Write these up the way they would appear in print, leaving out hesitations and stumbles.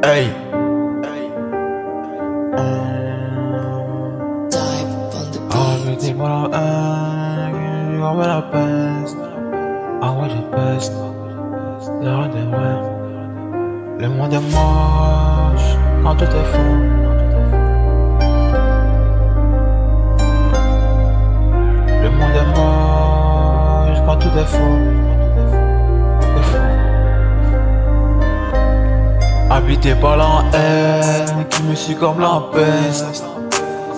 Hey. Everything what I am, you are what I best. I was the best. Y'a des ouais. Le monde est moche quand tout est faux. Le monde est moche quand tout est faux. Habité par la haine qui me suit comme la peste.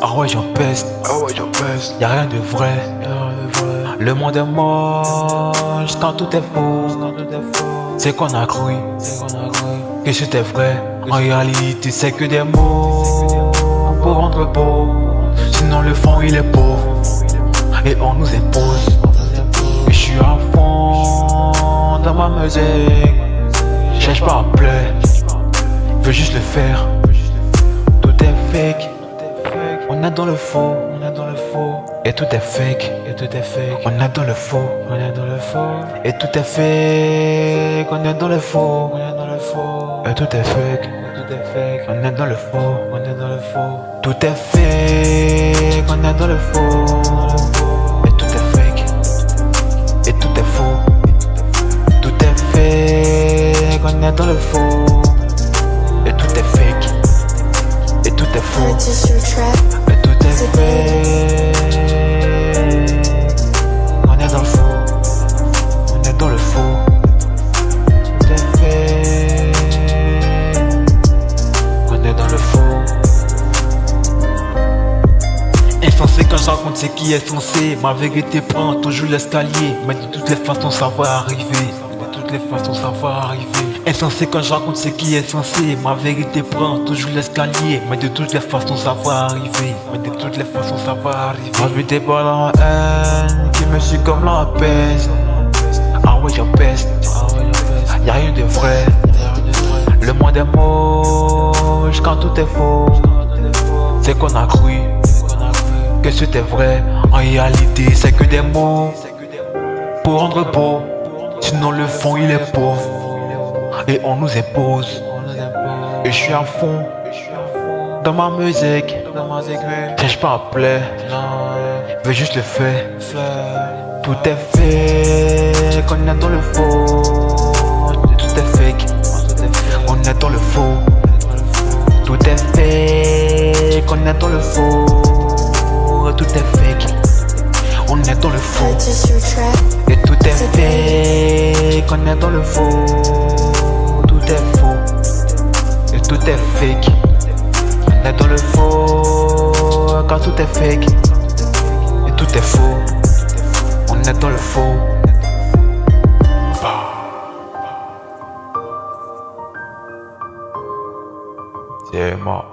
Ah ouais j'en peste, y'a rien de vrai. Le monde est moche quand tout est faux. C'est qu'on a cru que c'était vrai. En réalité c'est que des mots pour rendre beau. Sinon le fond il est pauvre et on nous impose. Et je suis à fond dans ma musique. Cherche pas à plaire, veux juste le faire. Tout est fake. On est dans le faux, et tout est fake, On est dans le faux, et tout est fake. On est dans le faux, et tout est fake, On est dans le faux, Tout est fake, on est dans le faux, et tout est fake, et tout est faux. Tout est fake, on est dans le faux, et tout est fake, et tout est faux. Et tout est fake. On est dans le faux. On est dans le faux. Tout est fake. On est dans le faux. Insensé quand je raconte ce qui est censé. Ma vérité prend toujours l'escalier. Mais de toutes les façons ça va arriver. Insensé quand je raconte ce qui est censé. Ma vérité prend toujours l'escalier. Mais de toutes les façons ça va arriver. Habité par la haine qui me suit comme la peste. Ah ouais j'en peste. Y'a rien de vrai. Le monde est moche quand tout est faux. C'est qu'on a cru que c'était vrai. En réalité c'est que des mots pour rendre beau. Sinon le fond il est pauvre et on nous impose. Et je suis à fond dans ma musique. Cherche pas à plaire, veux juste le faire. Tout est fake, on est dans le faux. Tout est fake, on est dans le faux. Tout est fake, on est dans le faux. Tout est fake, on est dans le faux. Et tout est fake, on est dans le faux. Tout est faux, et tout est fake. On est dans le faux, quand tout est fake. Et tout est faux, on est dans le faux. C'est mort.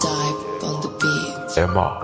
C'est mort.